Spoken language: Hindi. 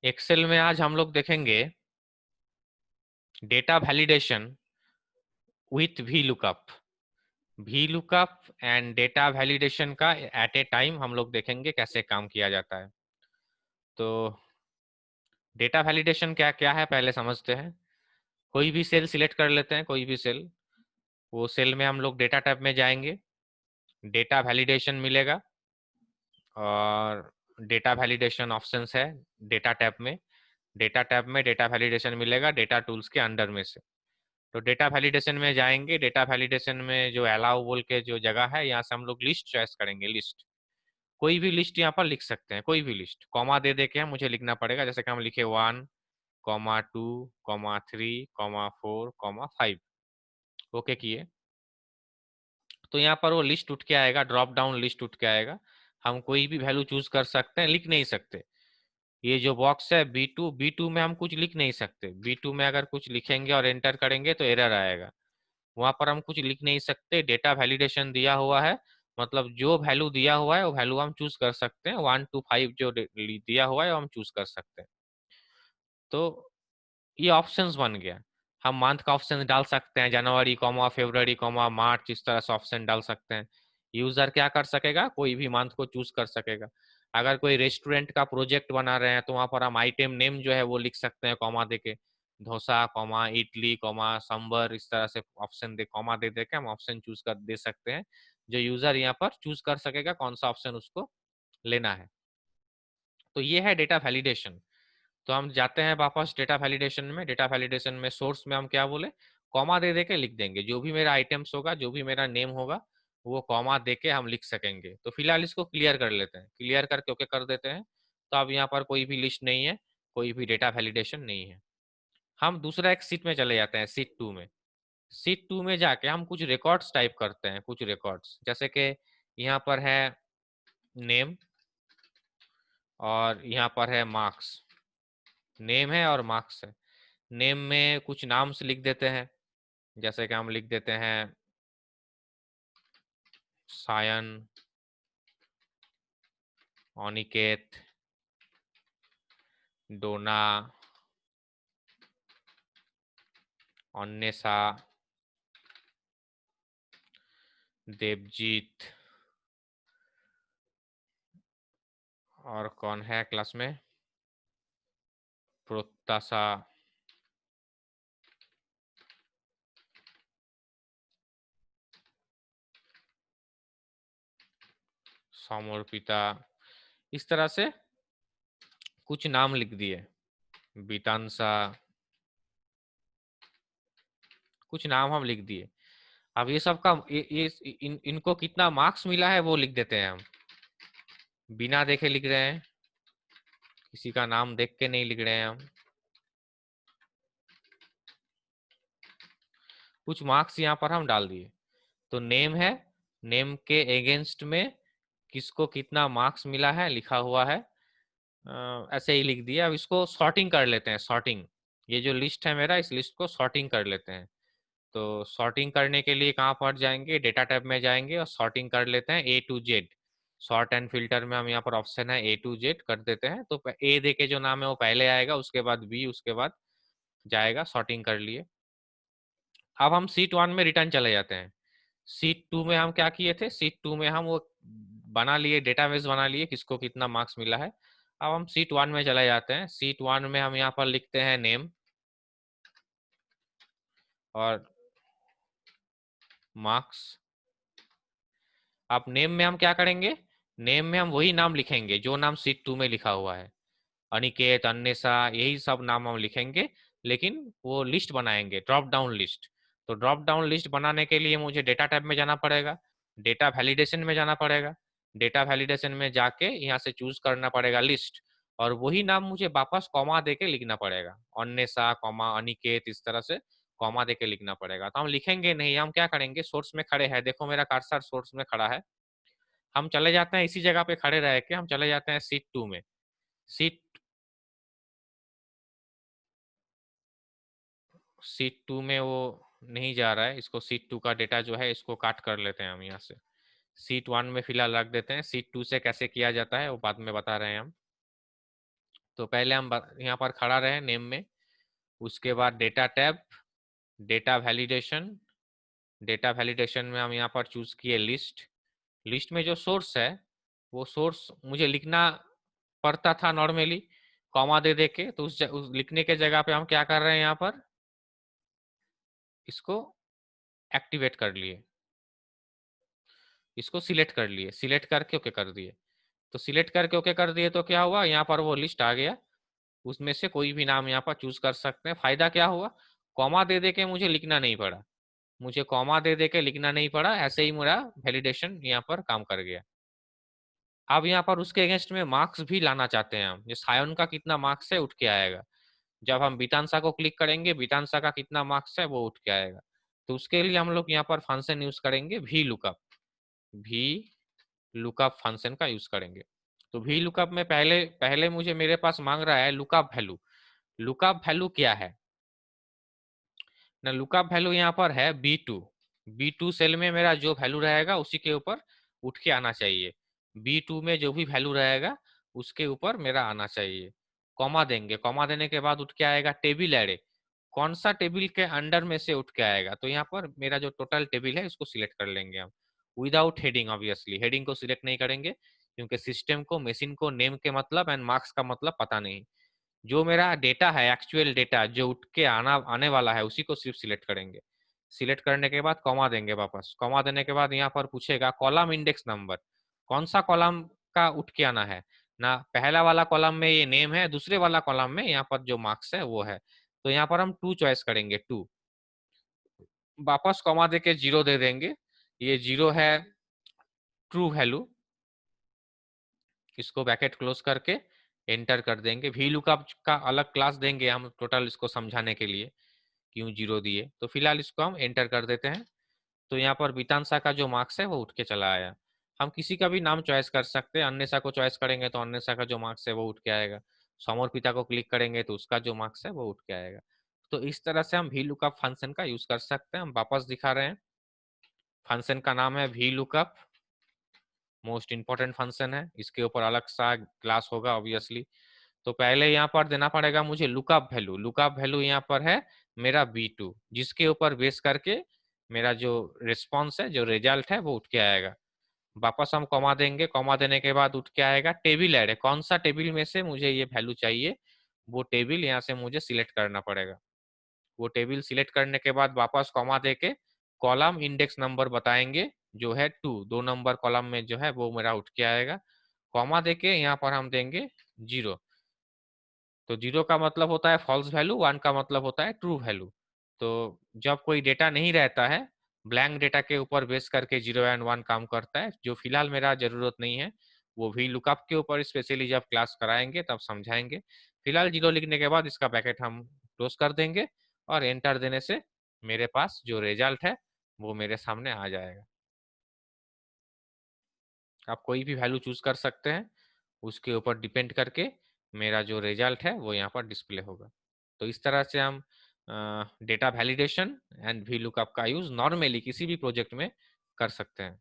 एक्सेल में आज हम लोग देखेंगे data validation with V lookup. V lookup and data validation का एट ए टाइम हम लोग देखेंगे कैसे काम किया जाता है। तो डेटा वैलिडेशन क्या क्या है पहले समझते हैं। कोई भी सेल सिलेक्ट कर लेते हैं, कोई भी सेल। वो सेल में हम लोग डेटा टैब में जाएंगे, डेटा वैलिडेशन मिलेगा और डेटा वैलिडेशन ऑप्शंस है डेटा टैब में। डेटा टैब में डेटा वैलिडेशन मिलेगा डेटा टूल्स के अंडर में से। तो डेटा वैलिडेशन में जाएंगे, डेटा वैलिडेशन में जो अलाउ बोल के जो जगह है यहाँ से हम लोग लिस्ट चॉइस करेंगे। लिस्ट, कोई भी लिस्ट यहाँ पर लिख सकते हैं, कोई भी लिस्ट। कॉमा दे दे के मुझे लिखना पड़ेगा, जैसे कि हम लिखे 1,2,3,4,5। ओके किए तो यहाँ पर वो लिस्ट उठ के आएगा, ड्रॉप डाउन लिस्ट उठ के आएगा। हम कोई भी वैल्यू चूज कर सकते हैं, लिख नहीं सकते। ये जो बॉक्स है बी टू में हम कुछ लिख नहीं सकते। बी टू में अगर कुछ लिखेंगे और एंटर करेंगे तो एरर आएगा। वहां पर हम कुछ लिख नहीं सकते। डेटा वैलिडेशन दिया हुआ है, मतलब जो वैल्यू दिया हुआ है वो वैल्यू हम चूज कर सकते हैं। 1 to 5 जो दिया हुआ है वो हम चूज कर सकते हैं। तो ये ऑप्शंस बन गया। हम मंथ का ऑप्शन डाल सकते हैं, जनवरी कॉमा फरवरी कॉमा मार्च, इस तरह से ऑप्शन डाल सकते हैं। यूजर क्या कर सकेगा, कोई भी मंथ को चूज कर सकेगा। अगर कोई रेस्टोरेंट का प्रोजेक्ट बना रहे हैं तो वहां पर हम आइटम नेम जो है वो लिख सकते हैं कॉमा देके। डोसा कॉमा इडली कॉमा सांबर, इस तरह से ऑप्शन दे कॉमा दे दे के हम ऑप्शन चूज कर दे सकते हैं। जो यूजर यहाँ पर चूज कर सकेगा कौन सा ऑप्शन उसको लेना है। तो ये है डेटा वैलिडेशन। तो हम जाते हैं वापस डेटा वैलिडेशन में। डेटा वैलिडेशन में सोर्स में हम क्या बोले, कॉमा दे दे के लिख देंगे। जो भी मेरा आइटम्स होगा, जो भी मेरा नेम होगा, वो कॉमा दे के हम लिख सकेंगे। तो फिलहाल इसको क्लियर कर लेते हैं, क्लियर करके ओके कर देते हैं। तो अब यहाँ पर कोई भी लिस्ट नहीं है, कोई भी डेटा वैलिडेशन नहीं है। हम दूसरा एक सीट में चले जाते हैं, सीट टू में। सीट टू में जाके हम कुछ रिकॉर्ड्स टाइप करते हैं, कुछ रिकॉर्ड्स, जैसे कि यहाँ पर है नेम और यहाँ पर है मार्क्स। नेम है और मार्क्स है। नेम में कुछ नाम से लिख देते हैं, जैसे कि हम लिख देते हैं सायन, अनिकेत, डोना, अन्वेषा, देवजीत, और कौन है क्लास में, प्रोत्तासा, समर्पिता। इस तरह से कुछ नाम लिख दिए, बीतांसा, कुछ नाम हम लिख दिए। अब ये सब का इनको कितना मार्क्स मिला है वो लिख देते हैं हम। बिना देखे लिख रहे हैं, किसी का नाम देख के नहीं लिख रहे हैं हम। कुछ मार्क्स यहाँ पर हम डाल दिए। तो नेम है, नेम के अगेंस्ट में किसको कितना मार्क्स मिला है लिखा हुआ है। ऐसे ही लिख दिया। अब इसको सॉर्टिंग कर लेते हैं, सॉर्टिंग। ये जो लिस्ट है मेरा, इस लिस्ट को सॉर्टिंग कर लेते हैं। तो सॉर्टिंग करने के लिए कहाँ पर जाएंगे, डेटा टैब में जाएंगे और सॉर्टिंग कर लेते हैं A to Z। Sort and filter में हम यहाँ पर ऑप्शन है A to Z कर देते हैं। तो ए दे के जो नाम है वो पहले आएगा, उसके बाद बी, उसके बाद जाएगा। सॉर्टिंग कर लिए। अब हम सीट वन में रिटर्न चले जाते हैं। सीट टू में हम क्या किए थे, सीट टू में हम वो बना लिए, डेटाबेस बना लिए किसको कितना मार्क्स मिला है। अब हम सीट वन में चले जाते हैं। सीट वन में हम यहाँ पर लिखते हैं नेम और मार्क्स। अब नेम में हम क्या करेंगे, नेम में हम वही नाम लिखेंगे जो नाम सीट टू में लिखा हुआ है। अनिकेत, अन्वेषा, यही सब नाम हम लिखेंगे। लेकिन वो लिस्ट बनाएंगे, ड्रॉप डाउन लिस्ट। तो ड्रॉप डाउन लिस्ट बनाने के लिए मुझे डेटा टैब में जाना पड़ेगा, डेटा वैलिडेशन में जाना पड़ेगा। डेटा वैलिडेशन में जाके यहाँ से चूज करना पड़ेगा लिस्ट, और वही नाम मुझे वापस कॉमा देके लिखना पड़ेगा। अन्वेषा कॉमा अनिकेत, इस तरह से कॉमा देके लिखना पड़ेगा। तो हम लिखेंगे नहीं, हम क्या करेंगे, सोर्स में खड़े हैं, देखो मेरा कर्सर सोर्स में खड़ा है। हम चले जाते हैं इसी जगह पे खड़े रह के, हम चले जाते हैं सीट टू में। सीट सीट टू में वो नहीं जा रहा है, इसको सीट टू का डेटा जो है इसको काट कर लेते हैं हम यहाँ से। सीट वन में फिलहाल रख देते हैं। सीट टू से कैसे किया जाता है वो बाद में बता रहे हैं हम। तो पहले हम यहाँ पर खड़ा रहे नेम में, उसके बाद data tab, data validation, data validation में हम यहाँ पर चूज किए लिस्ट। लिस्ट में जो सोर्स है वो सोर्स मुझे लिखना पड़ता था नॉर्मली कॉमा दे के, तो उस लिखने के जगह पे हम क्या कर रहे हैं, यहाँ पर इसको एक्टिवेट कर लिए, इसको सिलेक्ट कर लिए, सिलेक्ट करके ओके कर दिए। तो सिलेक्ट करके ओके कर दिए तो क्या हुआ, यहाँ पर वो लिस्ट आ गया, उसमें से कोई भी नाम यहाँ पर चूज कर सकते हैं। फायदा क्या हुआ, कॉमा दे के मुझे लिखना नहीं पड़ा, मुझे कॉमा दे के लिखना नहीं पड़ा, ऐसे ही मेरा वैलिडेशन यहाँ पर काम कर गया। अब यहाँ पर उसके अगेंस्ट में मार्क्स भी लाना चाहते हैं हम, ये सायन का कितना मार्क्स है उठ के आएगा। जब हम बीतांसा को क्लिक करेंगे, बीतांसा का कितना मार्क्स है वो उठ के आएगा। तो उसके लिए हम लोग यहाँ पर फंक्शन यूज करेंगे V lookup, V lookup function का यूज करेंगे। तो वी लुकअप में पहले पहले मुझे मेरे पास मांग रहा है लुकअप वैल्यू। लुकअप वैल्यू क्या है ना, लुकअप वैल्यू यहाँ पर है B2, B2 सेल में मेरा जो वैल्यू रहेगा उसी के ऊपर उठ के आना चाहिए, B2 में जो भी वैल्यू रहेगा उसके ऊपर मेरा आना चाहिए। कॉमा देंगे, कॉमा देने के बाद उठ के आएगा टेबल एरे, कौन सा टेबल के अंडर में से उठ के आएगा, तो यहाँ पर मेरा जो टोटल टेबल है उसको सिलेक्ट कर लेंगे हम विदाउट हेडिंग। ऑब्वियसली हेडिंग को सिलेक्ट नहीं करेंगे क्योंकि सिस्टम को, मशीन को नेम के मतलब एंड मार्क्स का मतलब पता नहीं। जो मेरा डेटा है, एक्चुअल डेटा जो उठ के आने वाला है उसी को सिर्फ सिलेक्ट करेंगे। सिलेक्ट करने के बाद कॉमा देंगे, वापस कॉमा देने के बाद यहाँ पर पूछेगा कॉलम इंडेक्स नंबर, कौन सा कॉलम का उठ के आना है ना, पहला वाला कॉलम में ये नेम है, दूसरे वाला कॉलम में यहाँ पर जो मार्क्स है वो है। तो यहाँ पर हम 2 चॉइस करेंगे, 2, वापस कॉमा दे के 0 दे देंगे, ये 0 है ट्रू वैल्यू, इसको ब्रैकेट क्लोज करके एंटर कर देंगे। वी लुकअप का अलग क्लास देंगे हम टोटल इसको समझाने के लिए क्यों 0 दिए, तो फिलहाल इसको हम एंटर कर देते हैं। तो यहाँ पर बीतांसा का जो मार्क्स है वो उठ के चला आया। हम किसी का भी नाम चॉइस कर सकते हैं, अन्यसा को चॉइस करेंगे तो अन्यसा का जो मार्क्स है वो उठ के आएगा, समर पिता को क्लिक करेंगे तो उसका जो मार्क्स है वो उठ के आएगा। तो इस तरह से हम वी लुकअप फंक्शन का यूज कर सकते हैं। हम वापस दिखा रहे हैं, फंक्शन का नाम है V lookup, most important function है, इसके ऊपर अलग सा क्लास होगा ऑब्वियसली। तो पहले यहाँ पर देना पड़ेगा मुझे लुकअप वैल्यू, लुकअप वैल्यू यहाँ पर है मेरा B2, जिसके ऊपर बेस करके मेरा जो रिस्पॉन्स है, जो रिजल्ट है वो उठ के आएगा। वापस हम कॉमा देंगे, कॉमा देने के बाद उठ के आएगा टेबल एरे, कौन सा टेबल में से मुझे ये वैल्यू चाहिए वो टेबल यहाँ से मुझे सिलेक्ट करना पड़ेगा। वो टेबल सिलेक्ट करने के बाद वापस कॉमा दे के कॉलम इंडेक्स नंबर बताएंगे जो है 2, 2 नंबर कॉलम में जो है वो मेरा उठ के आएगा। कॉमा दे के यहाँ पर हम देंगे 0, तो 0 का मतलब होता है फॉल्स वैल्यू, 1 का मतलब होता है ट्रू वैल्यू। तो जब कोई डेटा नहीं रहता है, ब्लैंक डेटा के ऊपर बेस करके 0 एंड 1 काम करता है, जो फिलहाल मेरा जरूरत नहीं है, वो भी लुकअप के ऊपर स्पेशली जब क्लास कराएंगे तब समझाएंगे। फिलहाल 0 लिखने के बाद इसका पैकेट हम क्लोज कर देंगे और एंटर देने से मेरे पास जो रिजल्ट है वो मेरे सामने आ जाएगा। आप कोई भी वैल्यू चूज कर सकते हैं, उसके ऊपर डिपेंड करके मेरा जो रिजल्ट है वो यहाँ पर डिस्प्ले होगा। तो इस तरह से हम data validation and V lookup का यूज नॉर्मली किसी भी प्रोजेक्ट में कर सकते हैं।